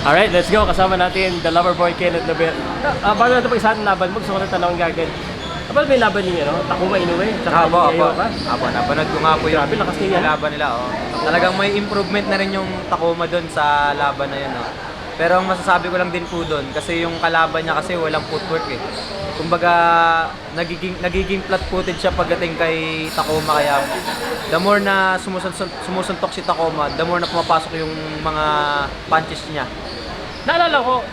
Alright, let's go. Kasama natin the lover boy Kenneth Lubet. Bago natin pag-isahan ng laban mo, gusto ko na tanongin gagawin. Kapag may laban niyo, no? Takuma Inoue, tsaka Apo. ka. Apo, napanood ko nga po yung Grabe, lakas niya. laban nila. Oh. Talagang may improvement na rin yung Takuma doon sa laban na yun. Oh. Pero ang masasabi ko lang din po doon, kasi yung kalaban niya kasi walang footwork eh. Kumbaga, nagiging flat footed siya pagdating kay Takuma. Kaya the more na sumusuntok si Takuma, the more na pumapasok yung mga punches niya. Naalala ko,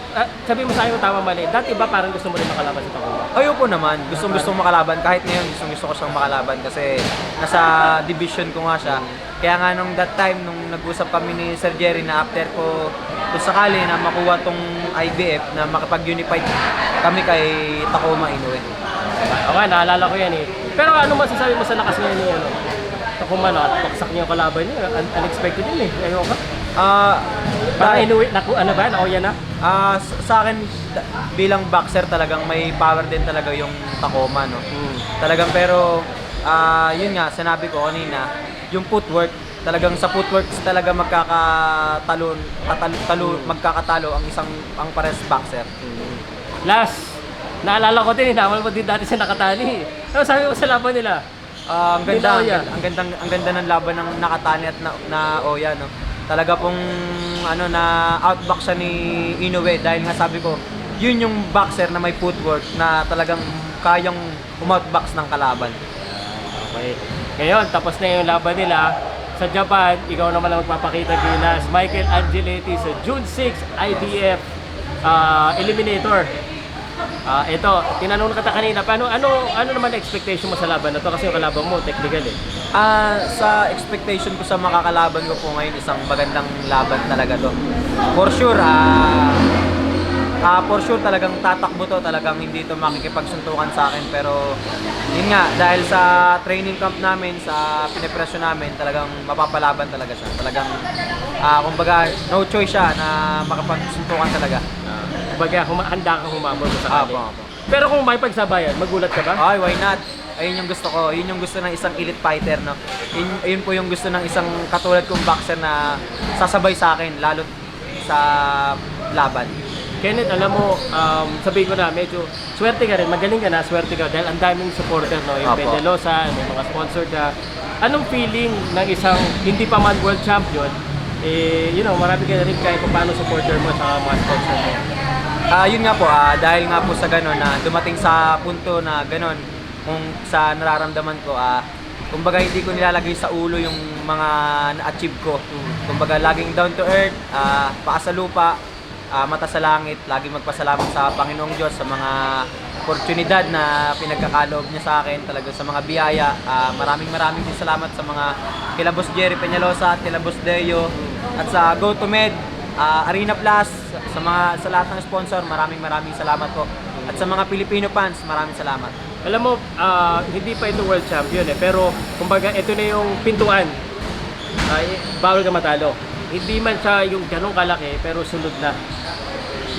sabi mo sa akin kung tama mali, dati ba parang gusto mo rin makalaban sa Takuma? Ayoko naman, gusto makalaban. Kahit ngayon, gusto ko siyang makalaban kasi nasa division ko nga siya. Kaya nga nung that time, nung nag-usap kami ni Sir Jerry na after ko kung sakali na makuha tong IBF na makapag-unified kami kay Takuma Inoue. Okay, naalala ko yan eh. Pero ano masasabi mo sa lakas ngayon ni Takuma na paksak niya yung kalaban niya? Unexpected yun eh. Ayaw ka? Parang Inoue, ano ba? Naoya na? Sa akin, bilang boxer talagang may power din talaga yung Takuma, no? Talagang pero, yun nga, sinabi ko kanina, yung footwork, talagang sa footwork talaga magkakatalo ang pares boxer. Last, naalala ko din, inamal mo din dati sa Nakatani. Ano sabi mo sa laban nila? Ang ganda ng laban ng Nakatani at na Oya, no? Talaga pong na outbox siya ni Inoue dahil nga sabi ko, yun yung boxer na may footwork na talagang kayang umoutbox ng kalaban. Okay. Ngayon, tapos na yung laban nila. Sa Japan, ikaw naman ang magpapakita ginas Michael Angeletti sa June 6 IBF Eliminator. Ito, tinanong na kita kanina, ano naman expectation mo sa laban na to? Kasi yung kalaban mo, technical eh. Sa expectation ko sa makakalaban ko po ngayon, isang magandang laban talaga to. For sure, talagang tatakbo to, talagang hindi to makikipagsuntukan sa akin. Pero yun nga, dahil sa training camp namin, sa pinipresyo namin, talagang mapapalaban talaga siya. Talagang, kumbaga, no choice siya na makapagsuntukan talaga. Kumbaga, handa kang humabol sa kanila. Apo. Pero kung may pagsabayan, magulat ka ba? Ay, why not? Ayun yung gusto ko. Yun yung gusto ng isang elite fighter, no? Yun po yung gusto ng isang katulad kong boxer na sasabay sa akin, lalo sa laban. Kenneth, alam mo, sabihin ko na, medyo swerte ka rin, magaling ka na, swerte ka dahil ang daming supporter, no? Yung Apo. Pendelosa, may mga sponsor ka. Anong feeling ng isang hindi pa man world champion, marami ka na rin kahit paano supporter mo sa mga sponsor mo? Yun nga po, dahil nga po sa gano'n na dumating sa punto na gano'n, kung sa nararamdaman ko, kumbaga hindi ko nilalagay sa ulo yung mga na-achieve ko. Kumbaga laging down to earth, paa sa lupa, mata sa langit, laging magpasalamat sa Panginoong Diyos sa mga oportunidad na pinagkakaloob niya sa akin, talaga sa mga biyaya. Maraming din salamat sa mga kila Boss Jerry Peñalosa at kila Boss Deo at sa GoToMed, Arena Plus, sa lahat ng sponsor, maraming salamat po. At sa mga Filipino fans, maraming salamat. Alam mo, hindi pa ito world champion eh, pero kumbaga ito na yung pintuan. Bawal ka matalo. Hindi man siya yung ganong kalaki, pero sunod na.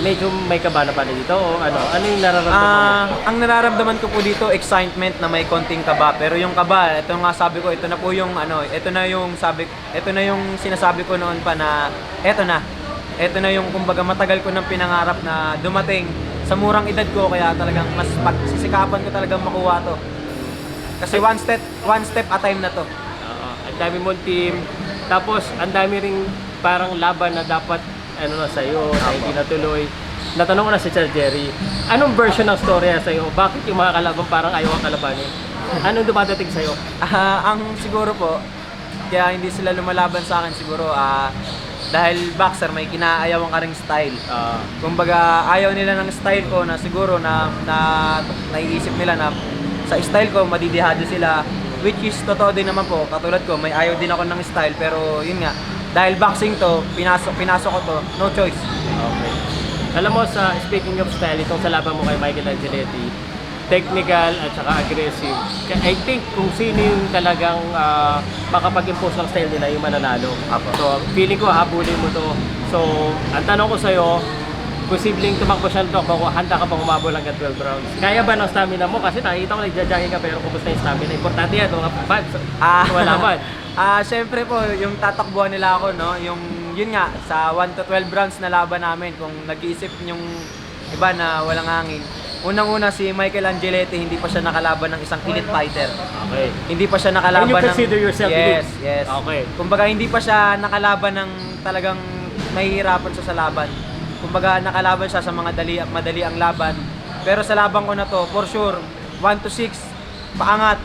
Medyo may kaba na pala dito o ano yung nararamdaman mo? Ang nararamdaman ko po dito, excitement na may konting kaba. Pero yung kaba, ito nga sabi ko, ito na yung sinasabi ko noon pa na ito na yung kumbaga matagal ko nang pinangarap na dumating sa murang edad ko, kaya talagang mas pagsisikapan ko talagang makuha to. Kasi one step at time na to. Ang dami mong team, tapos ang dami ring parang laban na dapat sa'yo, na hindi natuloy. Natanong ko na si Sir Jerry, anong version ng story sa'yo? Bakit yung mga kalaban parang ayaw ang kalabanin? Anong dumadating sa'yo? Ang siguro po, kaya hindi sila lumalaban sa akin siguro, dahil boxer may kinaayawan ka ring style. Kumbaga ayaw nila ng style ko na siguro na naiisip nila na sa style ko madidihado sila, which is totoo din naman po. Katulad ko, may ayaw din ako ng style, pero yun nga, dahil boxing to, pinasok ko to, no choice. Okay. Alam mo, speaking of style, itong sa laban mo kay Michael Angeletti, technical at saka aggressive. I think kung sino yung talagang makapag-impose ng style nila yung mananalo. Apo. So, feeling ko habulin mo to. So, ang tanong ko sa'yo, posibleng tumakbo siya nito, handa ka bang humabol hanggang 12 rounds? Kaya ba ng stamina mo? Kasi nakita ko nagja-jogging ka, pero kumusta yung stamina? Importante yan, mga fans. Wala man. Siyempre po, yung tatakbuhan nila ako, no? Yung yun nga, sa 1 to 12 rounds na laban namin, kung nag-iisip yung iba na walang hangin, unang-una si Michael Angeletti, hindi pa siya nakalaban ng isang elite fighter. Okay. Hindi pa siya nakalaban And you ng... consider yourself Yes, elite? yes. Okay. Kumbaga, hindi pa siya nakalaban ng talagang mahihirapan siya sa laban. Kumbaga, nakalaban siya sa mga madali ang laban. Pero sa laban ko na to, for sure, 1 to 6, paangat,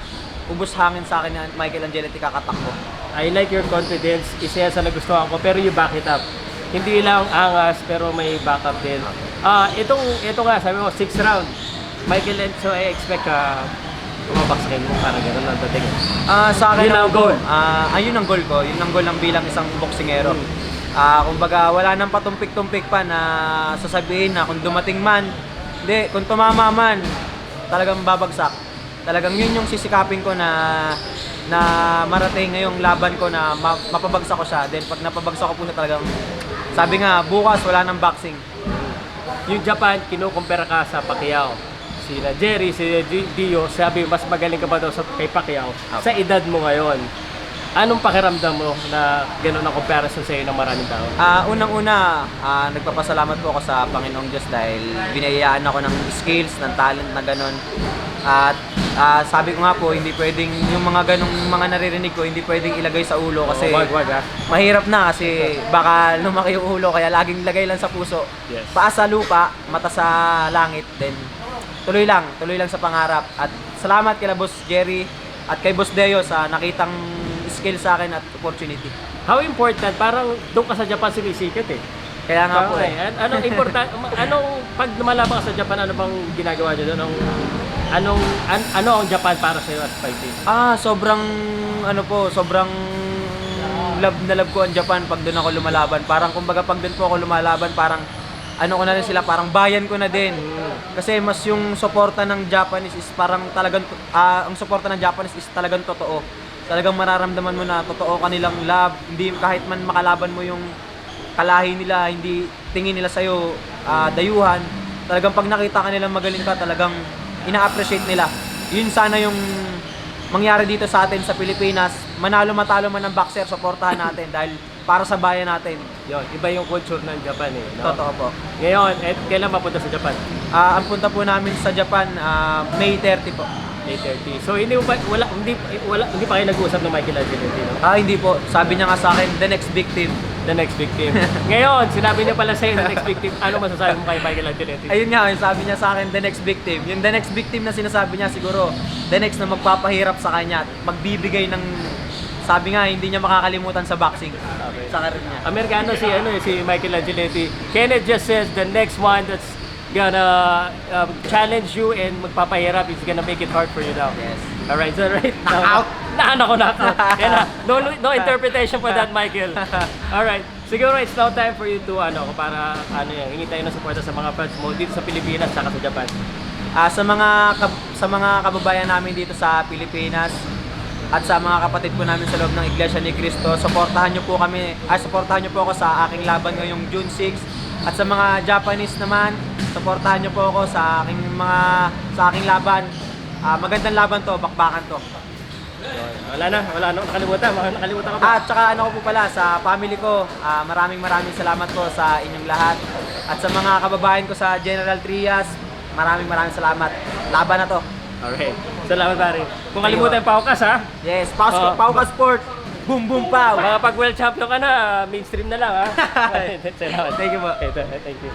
ubos hangin sa akin ni Michael Angeletti, kakatakbo. I like your confidence. Isa yan sa nagustuhan ko, pero you back it up. Hindi lang angas, pero may backup din. Ito nga, sabi mo, 6 round. Michael, so I expect bumabaksakin mo, parang gano'n ang dating. Sa akin Yun ang goal. Ayun ang goal ko. Yun ang goal ng bilang isang boksingero. Kumbaga, wala nang patumpik-tumpik pa na sasabihin na kung dumating man, hindi, kung tumama man, talagang babagsak. Talagang yun yung sisikapin ko na marating ngayong laban ko na mapabagsak ko siya. Then pag napabagsak ko po siya talagang, sabi nga, bukas wala nang boxing. Yung Japan, kinukumpara ka sa Pacquiao. Sina Jerry, si Dio, sabi mas magaling ka ba daw kay Pacquiao sa edad mo ngayon. Anong pakiramdam mo na gano'n ang comparison sa iyo ng maraming tao? Unang-una, nagpapasalamat po ako sa Panginoong Diyos dahil binayaan ako ng skills, ng talent na gano'n. At sabi ko nga po, hindi pwedeng yung mga ganong mga naririnig ko, hindi pwedeng ilagay sa ulo kasi mahirap na kasi baka lumaki yung ulo kaya laging lagay lang sa puso. Yes. Paa sa lupa, mata sa langit, then tuloy lang sa pangarap. At salamat kay Boss Jerry at kay Boss Deo sa nakitang skill sa akin at opportunity. How important? Parang doon ka sa Japan sumisikat eh. Kaya nga po eh. Anong important? Pag lumalaban ka sa Japan, ano bang ginagawa niyo doon? Ano ang Japan para sa iyo as fighting? Sobrang love na love ko ang Japan pag doon ako lumalaban. Parang kumbaga pag doon po ako lumalaban, parang ano ko na rin sila, parang bayan ko na din. Kasi mas yung suporta ng Japanese is parang talagang, ang suporta ng Japanese is talagang totoo. Talagang mararamdaman mo na totoo kanilang love. Hindi kahit man makalaban mo yung kalahi nila, hindi tingin nila sa'yo dayuhan. Talagang pag nakita ka nilang magaling ka, talagang ina-appreciate nila. Yun sana yung mangyari dito sa atin sa Pilipinas. Manalo matalo man ng boxer, suportahan natin dahil para sa bayan natin. Yon, iba yung culture ng Japan eh. No? Totoo po. Ngayon, kailan mapunta sa Japan? Ang punta po namin sa Japan, May 30 po. May 30. So hindi pa kayo nag-uusap ng Michael Angeletti, no? Hindi po. Sabi niya nga sa akin, the next victim. The next victim. Ngayon, sinabi niya pala sa'yo, the next victim. Ano masasabi mo kay Michael Angeletti? Ayun nga, yung sabi niya sa akin, the next victim. Yung the next victim na sinasabi niya siguro, the next na magpapahirap sa kanya at magbibigay ng, sabi nga, hindi niya makakalimutan sa boxing. Sa karir niya. Amerikano si Michael Angeletti. Kenneth just says the next one that's gonna challenge you and magpapahirap is gonna make it hard for you now. Yes. Alright, so right Knockout! Knockout. Yan na. No interpretation for that, Michael. Alright. Siguro it's now time for you to para hingi tayo ng suporta sa mga fans mo dito sa Pilipinas at sa Japan. Sa mga kababayan namin dito sa Pilipinas at sa mga kapatid po namin sa loob ng Iglesia ni Cristo, supportahan niyo po ako sa aking laban ngayong June 6. At sa mga Japanese naman, supportahan niyo po ako sa aking laban. Magandang laban to, bakbakan to. Wala na, nakalimutan ko ba? At saka ko po pala sa family ko, maraming salamat po sa inyong lahat. At sa mga kababayan ko sa General Trias, maraming salamat. Laban na to. Alright. Salamat pare. Kung kalimutan Paukas ha? Yes, Paukas Sport. Boom boom pow. Pag world champion ka na, mainstream na lang ha. Salamat. Thank you po. Thank you.